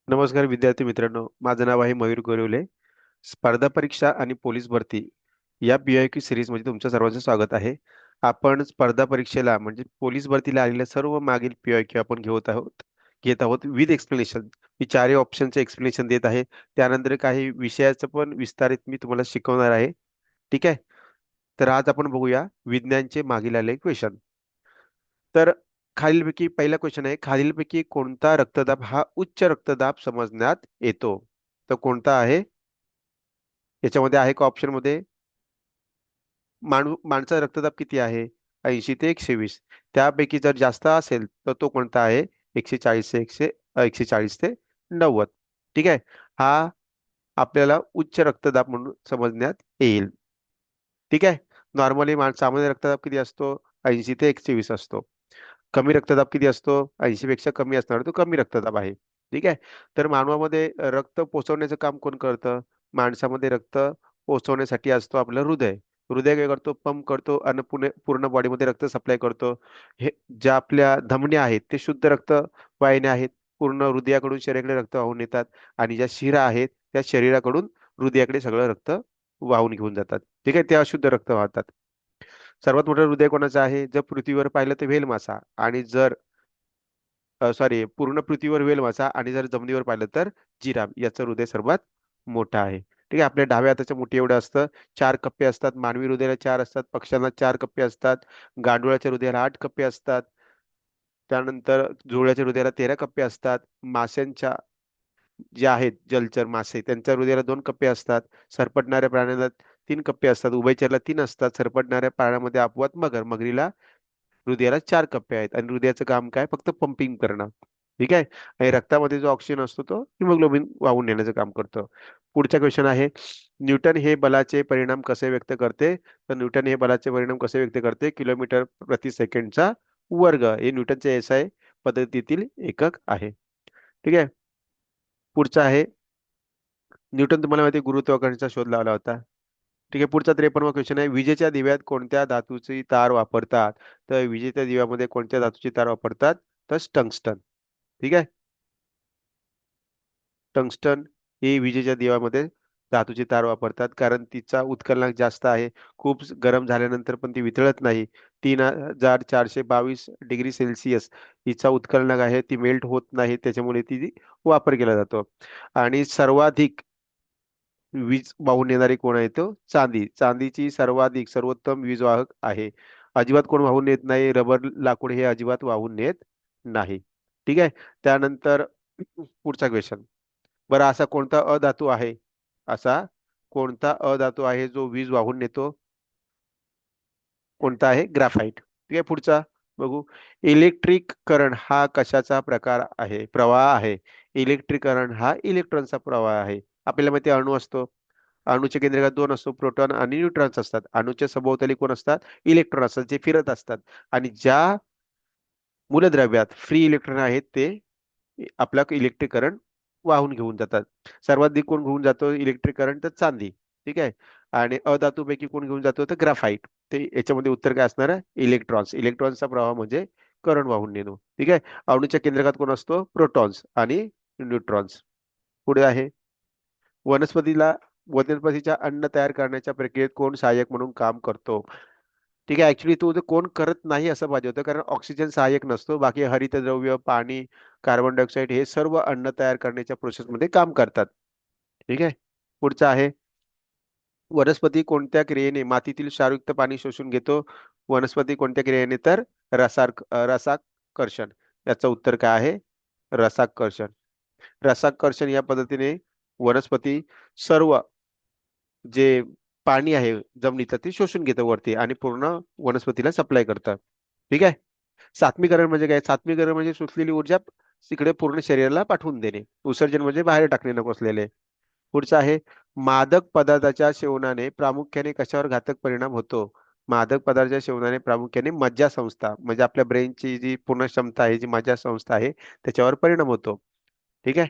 नमस्कार विद्यार्थी मित्रांनो, माझं नाव आहे मयूर गोरिवले. स्पर्धा परीक्षा आणि पोलीस भरती या PIQ सिरीजमध्ये तुमचं सर्वांचं स्वागत आहे. आपण स्पर्धा परीक्षेला म्हणजे पोलीस भरतीला आलेल्या सर्व मागील PIQ आपण घेत आहोत विथ एक्सप्लेनेशन. मी चारही ऑप्शनचे एक्सप्लेनेशन देत आहे. त्यानंतर काही विषयाचं पण विस्तारित मी तुम्हाला शिकवणार आहे. ठीक आहे. तर आज आपण बघूया विज्ञानचे मागील आलेले क्वेश्चन. तर खालीलपैकी पहिला क्वेश्चन आहे, खालीलपैकी कोणता रक्तदाब हा उच्च रक्तदाब समजण्यात येतो? तर कोणता आहे? याच्यामध्ये आहे का ऑप्शन मध्ये? माणसाचा रक्तदाब किती आहे? 80 ते 120. त्यापैकी जर जास्त असेल तर तो कोणता आहे? 140 ते 90. ठीक आहे. हा आपल्याला उच्च रक्तदाब म्हणून समजण्यात येईल. ठीक आहे. नॉर्मली सामान्य रक्तदाब किती असतो? 80 ते 120 असतो. कमी रक्तदाब किती असतो? 80 पेक्षा कमी असणार तो कमी रक्तदाब आहे. ठीक आहे. तर मानवामध्ये रक्त पोचवण्याचं काम कोण करतं? माणसामध्ये रक्त पोचवण्यासाठी असतो आपलं हृदय. हृदय काय करतो? पंप करतो आणि पूर्ण बॉडीमध्ये रक्त सप्लाय करतो. हे ज्या आपल्या धमन्या आहेत ते शुद्ध रक्त वाहिन्या आहेत. पूर्ण हृदयाकडून शरीराकडे रक्त वाहून येतात आणि ज्या शिरा आहेत त्या शरीराकडून हृदयाकडे सगळं रक्त वाहून घेऊन जातात. ठीक आहे. ते अशुद्ध रक्त वाहतात. सर्वात मोठं हृदय कोणाचं आहे? जर पृथ्वीवर पाहिलं तर व्हेल मासा, आणि जर सॉरी पूर्ण पृथ्वीवर व्हेल मासा, आणि जर जमिनीवर पाहिलं तर जिराफ. याचं हृदय सर्वात मोठं आहे. ठीक आहे. आपल्या डाव्या हाताच्या मुठी एवढं असतं. 4 कप्पे असतात. मानवी हृदयाला 4 असतात. पक्ष्यांना 4 कप्पे असतात. गांडुळाच्या हृदयाला 8 कप्पे असतात. त्यानंतर जुळल्याच्या हृदयाला 13 कप्पे असतात. माशांच्या जे आहेत जलचर मासे त्यांच्या हृदयाला 2 कप्पे असतात. सरपटणाऱ्या प्राण्यांना 3 कप्पे असतात. उभयचरला 3 असतात. सरपटणाऱ्या प्राण्यामध्ये अपवाद मगरीला हृदयाला 4 कप्पे आहेत, आणि हृदयाचं काम काय? फक्त पंपिंग करणं. ठीक आहे. आणि रक्तामध्ये जो ऑक्सिजन असतो तो हिमोग्लोबिन वाहून नेण्याचं काम करतो. पुढचा क्वेश्चन आहे, न्यूटन हे बलाचे परिणाम कसे व्यक्त करते? तर न्यूटन हे बलाचे परिणाम कसे व्यक्त करते? किलोमीटर प्रति सेकंडचा वर्ग हे न्यूटनचे SI पद्धतीतील एकक आहे. ठीक आहे. पुढचा आहे, न्यूटन तुम्हाला माहिती आहे गुरुत्वाकर्षणाचा शोध लावला होता. ठीक आहे. पुढचा 53वा क्वेश्चन आहे, विजेच्या दिव्यात कोणत्या धातूची तार वापरतात? तर विजेच्या दिव्यामध्ये कोणत्या धातूची तार वापरतात? तर टंगस्टन. ठीक आहे. टंगस्टन ही विजेच्या दिव्यामध्ये धातूची तार वापरतात, कारण तिचा उत्कलनांक जास्त आहे. खूप गरम झाल्यानंतर पण ती वितळत नाही. 3422 डिग्री सेल्सिअस हिचा उत्कलनांक आहे. ती मेल्ट होत नाही, त्याच्यामुळे ती वापर केला जातो. आणि सर्वाधिक वीज वाहून नेणारी कोण आहे? तो चांदी. चांदीची सर्वोत्तम वीज वाहक आहे. अजिबात कोण वाहून नेत नाही. रबर लाकूड हे अजिबात वाहून नेत नाही. ठीक आहे. त्यानंतर पुढचा क्वेश्चन, बरं असा कोणता अधातू आहे? असा कोणता अधातू आहे जो वीज वाहून नेतो? कोणता आहे? ग्राफाईट. ठीक आहे. पुढचा बघू, इलेक्ट्रिक करंट हा कशाचा प्रवाह आहे? इलेक्ट्रिक करंट हा इलेक्ट्रॉनचा प्रवाह आहे. आपल्याला माहिती आहे, अणू असतो. अणूच्या केंद्रकात 2 असतो, प्रोटॉन आणि न्यूट्रॉन्स असतात. अणूच्या सभोवताली कोण असतात? इलेक्ट्रॉन असतात, जे फिरत असतात. आणि ज्या मूलद्रव्यात फ्री इलेक्ट्रॉन आहेत ते आपला इलेक्ट्रिक करंट वाहून घेऊन जातात. सर्वाधिक कोण घेऊन जातो इलेक्ट्रिक करंट? तर चांदी. ठीक आहे. आणि अधातूपैकी कोण घेऊन जातो? तर ग्राफाईट. ते याच्यामध्ये उत्तर काय असणार आहे? इलेक्ट्रॉन्स. इलेक्ट्रॉन्सचा प्रवाह म्हणजे करंट वाहून नेणं. ठीक आहे. अणूच्या केंद्रकात कोण असतो? प्रोटॉन्स आणि न्यूट्रॉन्स. पुढे आहे, वनस्पतीला वनस्पतीच्या अन्न तयार करण्याच्या प्रक्रियेत कोण सहाय्यक म्हणून काम करतो? ठीक आहे. ऍक्च्युली तो कोण करत नाही असं पाहिजे होतं, कारण ऑक्सिजन सहाय्यक नसतो. बाकी हरितद्रव्य, पाणी, कार्बन डायऑक्साईड हे सर्व अन्न तयार करण्याच्या प्रोसेसमध्ये काम करतात. ठीक आहे. पुढचा आहे, वनस्पती कोणत्या क्रियेने मातीतील क्षारयुक्त पाणी शोषून घेतो? वनस्पती कोणत्या क्रियेने? तर रसाकर्षण. याचं उत्तर काय आहे? रसाकर्षण. रसाकर्षण या पद्धतीने वनस्पती सर्व जे पाणी आहे जमिनीचं ते शोषून घेतं वरती आणि पूर्ण वनस्पतीला सप्लाय करतं. ठीक आहे. सात्मीकरण म्हणजे काय? सात्मीकरण म्हणजे सुचलेली ऊर्जा तिकडे पूर्ण शरीराला पाठवून देणे. विसर्जन म्हणजे बाहेर टाकणे नको असलेले. पुढचं आहे, मादक पदार्थाच्या सेवनाने प्रामुख्याने कशावर घातक परिणाम होतो? मादक पदार्थाच्या सेवनाने प्रामुख्याने मज्जासंस्था म्हणजे आपल्या ब्रेनची जी पूर्ण क्षमता आहे, जी मज्जासंस्था आहे त्याच्यावर परिणाम होतो. ठीक आहे.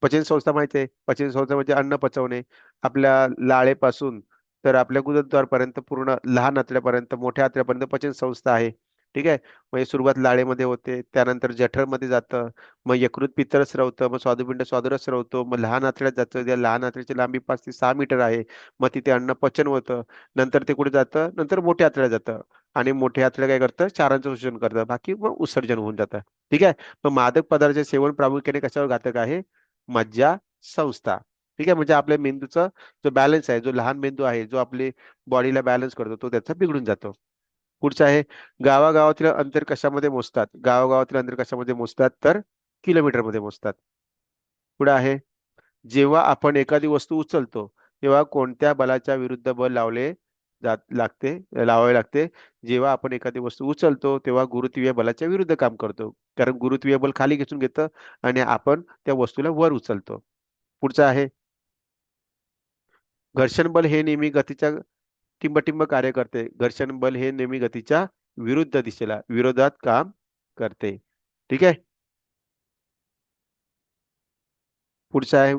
पचन संस्था माहिती आहे. पचन संस्था म्हणजे अन्न पचवणे. आपल्या लाळेपासून तर आपल्या गुदद्वारपर्यंत पूर्ण लहान आतड्यापर्यंत मोठ्या आतड्यापर्यंत पचन संस्था आहे. ठीक आहे. मग हे सुरुवात लाळेमध्ये होते, त्यानंतर जठरमध्ये जातं, मग यकृत पित्त स्रवतं, मग स्वादुपिंड स्वादरस स्रवतो, मग लहान आतड्यात जातं, त्या लहान आतड्याची लांबी 5 ते 6 मीटर आहे. मग तिथे अन्न पचन होतं, नंतर ते कुठे जातं, नंतर मोठ्या आतड्यात जातं, आणि मोठे आतडे काय करतं, क्षारांचं शोषण करतं, बाकी मग उत्सर्जन होऊन जातं. ठीक आहे. मग मादक पदार्थाचे सेवन प्रामुख्याने कशावर घातक आहे? मज्जा संस्था. ठीक आहे. म्हणजे आपल्या मेंदूचा जो बॅलन्स आहे, जो लहान मेंदू आहे, जो आपली बॉडीला बॅलन्स करतो, तो त्याचा बिघडून जातो. पुढचं आहे, गावागावातील अंतर कशामध्ये मोजतात? गावागावातील अंतर कशामध्ये मोजतात? तर किलोमीटर मध्ये मोजतात. पुढे आहे, जेव्हा आपण एखादी वस्तू उचलतो तेव्हा कोणत्या बलाच्या विरुद्ध बल लावावे लागते? जेव्हा आपण एखादी वस्तू उचलतो तेव्हा गुरुत्वीय बलाच्या विरुद्ध काम करतो, कारण गुरुत्वीय बल खाली खेचून घेतं आणि आपण त्या वस्तूला वर उचलतो. पुढचं आहे, घर्षण बल हे नेहमी गतीच्या टिंबटिंब कार्य करते. घर्षण बल हे नेहमी गतीच्या विरुद्ध दिशेला विरोधात काम करते. ठीक आहे. पुढचा आहे,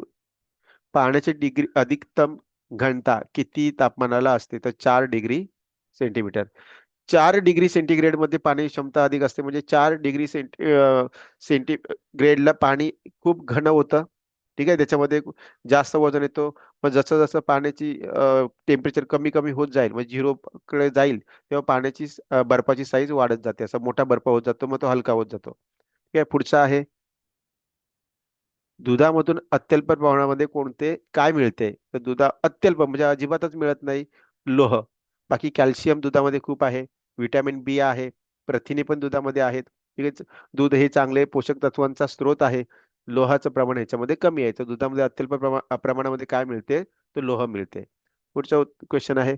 पाण्याची डिग्री अधिकतम घनता किती तापमानाला असते? तर 4 डिग्री सेंटीमीटर. 4 डिग्री सेंटीग्रेड मध्ये पाणी क्षमता अधिक असते, म्हणजे 4 डिग्री सेंटीग्रेडला पाणी खूप घन होतं. ठीक आहे. त्याच्यामध्ये जास्त वजन येतो. पण जसं जसं पाण्याची टेम्परेचर कमी कमी होत जाईल, म्हणजे झिरोकडे जाईल, तेव्हा पाण्याची बर्फाची साईज वाढत जाते. असा मोठा बर्फ होत जातो, मग तो हलका होत जातो. ठीक आहे. पुढचा आहे, दुधामधून अत्यल्प प्रमाणामध्ये कोणते काय मिळते? तर अत्यल्प म्हणजे अजिबातच मिळत नाही, लोह. बाकी कॅल्शियम दुधामध्ये खूप आहे, व्हिटॅमिन बी आहे, प्रथिने पण दुधामध्ये आहेत. ठीक आहे. दूध हे चांगले पोषक तत्वांचा स्रोत आहे. लोहाचं प्रमाण ह्याच्यामध्ये कमी आहे, तर दुधामध्ये अत्यल्प प्रमाणामध्ये काय मिळते? तर लोह मिळते. पुढचा क्वेश्चन आहे,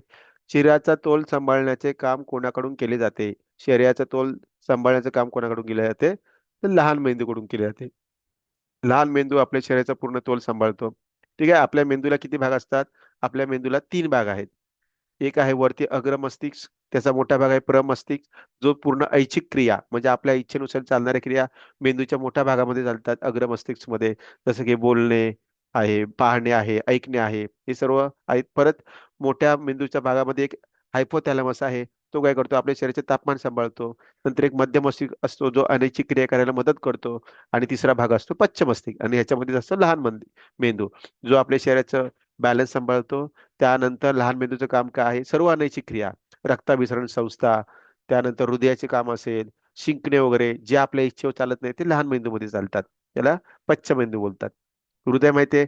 शरीराचा तोल सांभाळण्याचे काम कोणाकडून केले जाते? शरीराचा तोल सांभाळण्याचे काम कोणाकडून केले जाते? तर लहान मेंदूकडून केले जाते. लहान मेंदू आपल्या शरीराचा पूर्ण तोल सांभाळतो. ठीक आहे. आपल्या मेंदूला किती भाग असतात? आपल्या मेंदूला 3 भाग आहेत. एक आहे वरती अग्र मस्तिष्क, त्याचा मोठा भाग आहे प्रमस्तिष्क, जो पूर्ण ऐच्छिक क्रिया म्हणजे आपल्या इच्छेनुसार चालणाऱ्या क्रिया मेंदूच्या मोठ्या भागामध्ये चालतात अग्र मस्तिष्क मध्ये. जसं की बोलणे आहे, पाहणे आहे, ऐकणे आहे, हे सर्व आहेत. परत मोठ्या मेंदूच्या भागामध्ये एक हायपोथॅलॅमस आहे, तो काय करतो? आपल्या शरीराचे तापमान सांभाळतो. नंतर एक मध्य मस्तिष्क असतो, जो अनैच्छिक क्रिया करायला मदत करतो. आणि तिसरा भाग असतो पश्च मस्तिष्क, आणि ह्याच्यामध्ये असतो लहान मेंदू, जो आपल्या शरीराचं बॅलन्स सांभाळतो. त्यानंतर लहान मेंदूचं काम काय आहे? सर्व अनैच्छिक क्रिया, रक्ताभिसरण संस्था, त्यानंतर हृदयाचे काम असेल, शिंकणे वगैरे, जे आपल्या इच्छेवर चालत नाही ते लहान मेंदूमध्ये चालतात. त्याला पश्च मेंदू बोलतात. हृदय माहितीये,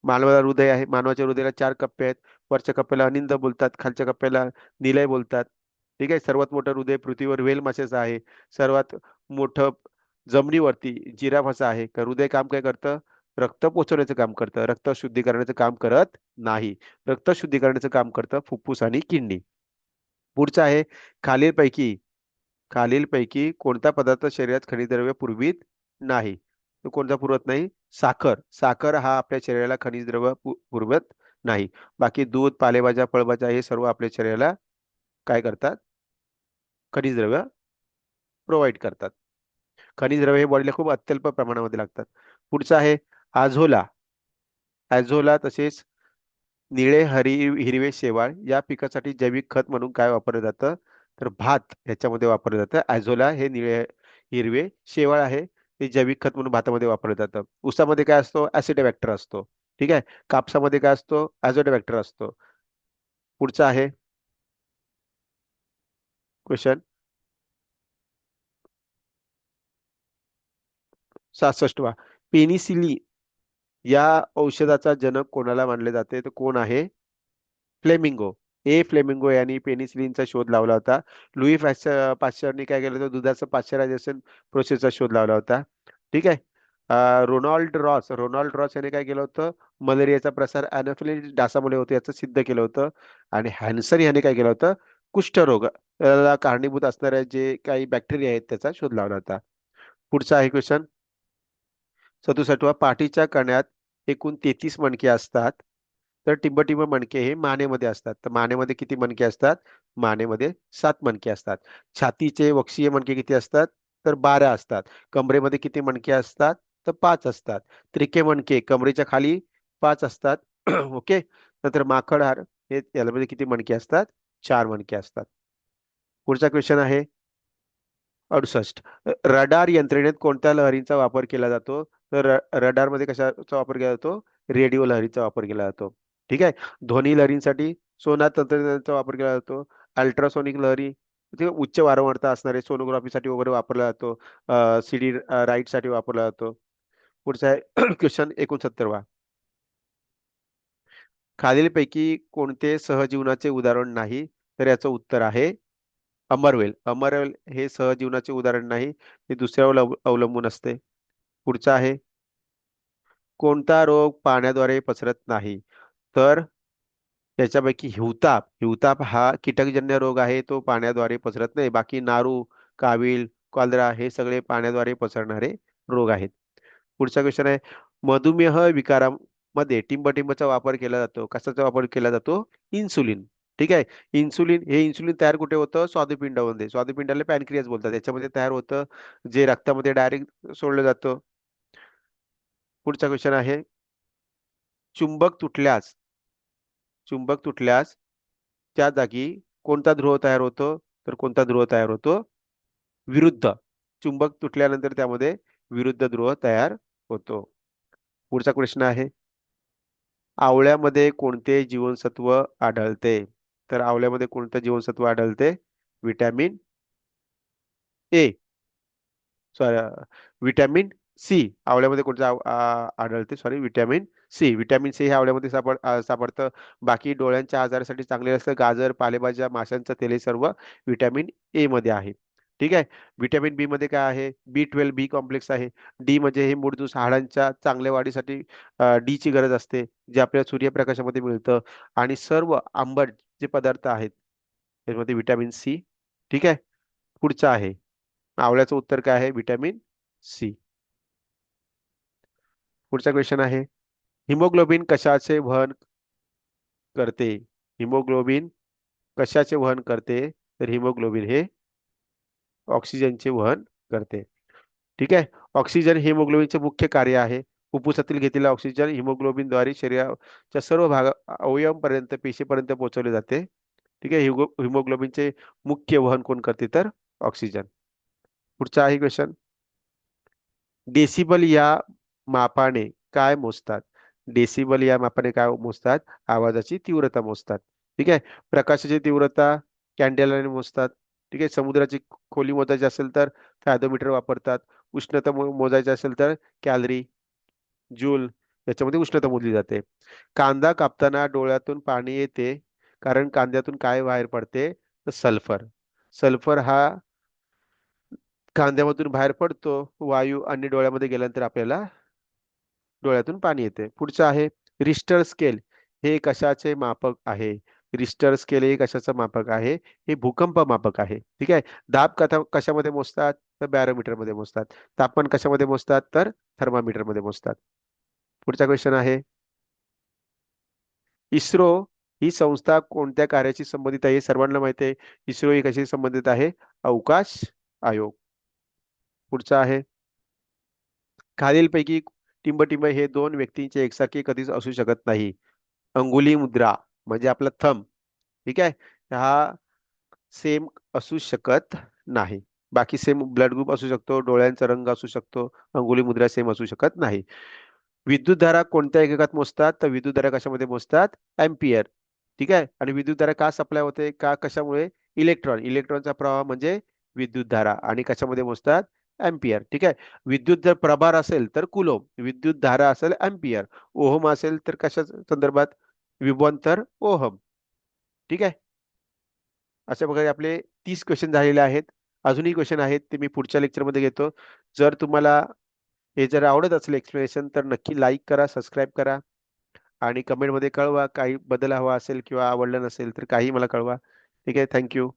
मानवाला हृदय आहे. मानवाच्या हृदयाला 4 कप्पे आहेत. वरच्या कप्प्याला अनिंद बोलतात, खालच्या कप्प्याला निलय बोलतात. ठीक आहे. सर्वात मोठं हृदय पृथ्वीवर व्हेल माशाचं आहे. सर्वात मोठं जमिनीवरती जिराफाचं आहे. का हृदय काम काय करतं? रक्त पोचवण्याचं काम करतं, रक्त शुद्धीकरणाचं काम करत नाही. रक्त शुद्धीकरणाचं काम करतं फुफ्फुस आणि किडनी. पुढचं आहे, खालीलपैकी खालीलपैकी कोणता पदार्थ शरीरात खनिजद्रव्य पुरवित नाही? तो कोणता पुरवत नाही? साखर. साखर हा आपल्या शरीराला खनिजद्रव्य पुरवत नाही. बाकी दूध, पालेभाज्या, फळभाज्या हे सर्व आपल्या शरीराला काय करतात? खनिजद्रव्य प्रोव्हाइड करतात. खनिजद्रव्य हे बॉडीला खूप अत्यल्प प्रमाणामध्ये लागतात. पुढचं आहे आझोला. ॲझोला तसेच निळे हिरवे शेवाळ या पिकासाठी जैविक खत म्हणून काय वापरलं जातं? तर भात ह्याच्यामध्ये वापरलं जातं. ॲझोला हे निळे हिरवे शेवाळ आहे, ते जैविक खत म्हणून भातामध्ये वापरलं जातं. ऊसामध्ये काय असतो? ऍसिडोबॅक्टर असतो. ठीक आहे. कापसामध्ये काय असतो? ॲझोडोबॅक्टर असतो. पुढचा आहे क्वेश्चन 66वा, पेनिसिलिन या औषधाचा जनक कोणाला मानले जाते? तर कोण आहे? फ्लेमिंगो. फ्लेमिंगो यांनी पेनिसिलिनचा शोध लावला होता. पाश्चरने काय केलं होतं? दुधाचं पाश्चरायझेशन प्रोसेसचा शोध लावला होता. ठीक आहे. रोनाल्ड रॉस याने काय केलं होतं? मलेरियाचा प्रसार अॅनोफिलिस डासामुळे होतो याचं सिद्ध केलं होतं. आणि हॅन्सन याने काय केलं होतं? कुष्ठरोग ला कारणीभूत असणाऱ्या जे काही बॅक्टेरिया आहेत त्याचा शोध लावला होता. पुढचा आहे क्वेश्चन 67वा, पाठीच्या कण्यात एकूण 33 मणके असतात, तर टिंबटिंब मणके हे मानेमध्ये असतात. तर मानेमध्ये किती मणके असतात? मानेमध्ये 7 मणके असतात. छातीचे वक्षीय मणके किती असतात? तर 12 असतात. कमरेमध्ये किती मणके असतात? तर 5 असतात. त्रिके मणके कमरेच्या खाली 5 असतात. ओके. नंतर माकड हाड हे यामध्ये किती मणके असतात? 4 मणके असतात. पुढचा क्वेश्चन आहे, 68. रडार यंत्रणेत कोणत्या लहरींचा वापर केला जातो? तर रडार मध्ये कशाचा वापर केला जातो? रेडिओ लहरीचा वापर केला जातो. ठीक आहे. ध्वनी लहरींसाठी सोनार तंत्रज्ञानाचा वापर केला जातो. अल्ट्रासोनिक लहरी ते उच्च वारंवारता असणारे सोनोग्राफीसाठी वगैरे वापरला जातो. सीडी राईट साठी वापरला जातो. पुढचा आहे क्वेश्चन 69वा. खालीलपैकी कोणते सहजीवनाचे उदाहरण नाही? तर याचं उत्तर आहे अमरवेल. अमरवेल हे सहजीवनाचे उदाहरण नाही, ते दुसऱ्यावर अवलंबून असते. पुढचा आहे कोणता रोग पाण्याद्वारे पसरत नाही? तर त्याच्यापैकी हिवताप. हिवताप हा कीटकजन्य रोग आहे, तो पाण्याद्वारे पसरत नाही. बाकी नारू, कावीळ, कॉलरा हे सगळे पाण्याद्वारे पसरणारे रोग आहेत. पुढचा क्वेश्चन आहे मधुमेह विकारामध्ये टिंबटिंबचा वापर केला जातो. कशाचा वापर केला जातो? इन्सुलिन. ठीक आहे. इन्सुलिन तयार कुठे होतं? स्वादुपिंडामध्ये. स्वादुपिंडाला पॅनक्रियास बोलतात. त्याच्यामध्ये तयार होतं, जे रक्तामध्ये डायरेक्ट सोडलं जातं. पुढचा क्वेश्चन आहे चुंबक तुटल्यास चुंबक तुटल्यास त्या जागी कोणता ध्रुव तयार होतो? तर कोणता ध्रुव तयार होतो? विरुद्ध. चुंबक तुटल्यानंतर त्यामध्ये विरुद्ध ध्रुव तयार होतो. पुढचा प्रश्न आहे आवळ्यामध्ये कोणते जीवनसत्व आढळते? तर आवळ्यामध्ये कोणतं जीवनसत्व आढळते? Vitamin A. Sorry, vitamin C. आवळ्यामध्ये कोणतं आढळते? Sorry, vitamin C. Vitamin C हे आवळ्यामध्ये सापडतं. बाकी डोळ्यांच्या आजारासाठी चांगले असतं. गाजर, पालेभाज्या, माशांचं तेल हे सर्व विटॅमिन ए मध्ये आहे. ठीक आहे. विटॅमिन बी मध्ये काय आहे? B12 बी कॉम्प्लेक्स आहे. डी म्हणजे हे मूळदूस हाडांच्या चांगल्या वाढीसाठी डी ची गरज असते, जे आपल्याला सूर्यप्रकाशामध्ये मिळतं. आणि सर्व आंबट जे पदार्थ आहेत त्यामध्ये विटॅमिन सी. ठीक आहे. पुढचं आहे आवळ्याचं उत्तर काय आहे? Vitamin C. पुढचा क्वेश्चन आहे हिमोग्लोबिन कशाचे वहन करते? हिमोग्लोबिन कशाचे वहन करते? तर हिमोग्लोबिन हे ऑक्सिजनचे वहन करते. ठीक आहे. ऑक्सिजन हिमोग्लोबिनचे मुख्य कार्य आहे. फुफ्फुसातील घेतलेला ऑक्सिजन हिमोग्लोबिनद्वारे शरीराच्या सर्व भाग अवयवांपर्यंत पेशीपर्यंत पोहोचवले जाते. ठीक आहे. हिमोग्लोबिनचे मुख्य वहन कोण करते? तर ऑक्सिजन. पुढचा आहे क्वेश्चन डेसिबल या मापाने काय मोजतात? डेसिबल या मापाने काय मोजतात? आवाजाची तीव्रता मोजतात. ठीक आहे. प्रकाशाची तीव्रता कॅन्डेलाने मोजतात. ठीक आहे. समुद्राची खोली मोजायची असेल तर फॅथोमीटर वापरतात. उष्णता मोजायची असेल तर कॅलरी, जूल याच्यामध्ये उष्णता मोजली जाते. कांदा कापताना डोळ्यातून पाणी येते कारण कांद्यातून काय बाहेर पडते? तर सल्फर. सल्फर हा कांद्यामधून बाहेर पडतो वायू आणि डोळ्यामध्ये गेल्यानंतर आपल्याला डोळ्यातून पाणी येते. पुढचं आहे रिश्टर स्केल हे कशाचे मापक आहे? रिश्टर स्केल हे कशाचं मापक आहे? हे भूकंप मापक आहे. ठीक आहे. दाब कशामध्ये मोजतात? तर बॅरोमीटर मध्ये मोजतात. तापमान कशामध्ये मोजतात? तर थर्मामीटर मध्ये मोजतात. पुढचा क्वेश्चन आहे इस्रो ही संस्था कोणत्या कार्याशी संबंधित आहे? सर्वांना माहिती आहे. इस्रो ही कशी संबंधित आहे? अवकाश आयोग. पुढचा आहे खालीलपैकी टिंबटिंब हे दोन व्यक्तींचे एकसारखे कधीच असू शकत नाही. अंगुली मुद्रा म्हणजे आपला थंब. ठीक आहे. हा सेम असू शकत नाही. बाकी सेम ब्लड ग्रुप असू शकतो, डोळ्यांचा रंग असू शकतो, अंगुली मुद्रा सेम असू शकत नाही. विद्युतधारा कोणत्या एककात मोजतात? तर विद्युतधारा कशामध्ये मोजतात? एम्पियर. ठीक आहे. आणि विद्युतधारा का सप्लाय होते? का कशामुळे? इलेक्ट्रॉनचा प्रवाह म्हणजे विद्युतधारा. आणि कशामध्ये मोजतात? एम्पियर. ठीक आहे. विद्युत जर प्रभार असेल तर कुलोम, विद्युत धारा असेल एम्पियर, ओहम असेल तर कशा संदर्भात? विभवांतर ओहम. ठीक आहे. अशा प्रकारे आपले 30 क्वेश्चन झालेले आहेत. अजूनही क्वेश्चन आहेत, ते मी पुढच्या लेक्चरमध्ये घेतो. जर तुम्हाला हे जर आवडत असेल एक्सप्लेनेशन तर नक्की लाईक करा, सबस्क्राईब करा आणि कमेंटमध्ये कळवा काही बदल हवा असेल किंवा आवडलं नसेल तर काही मला कळवा. ठीक आहे. थँक्यू.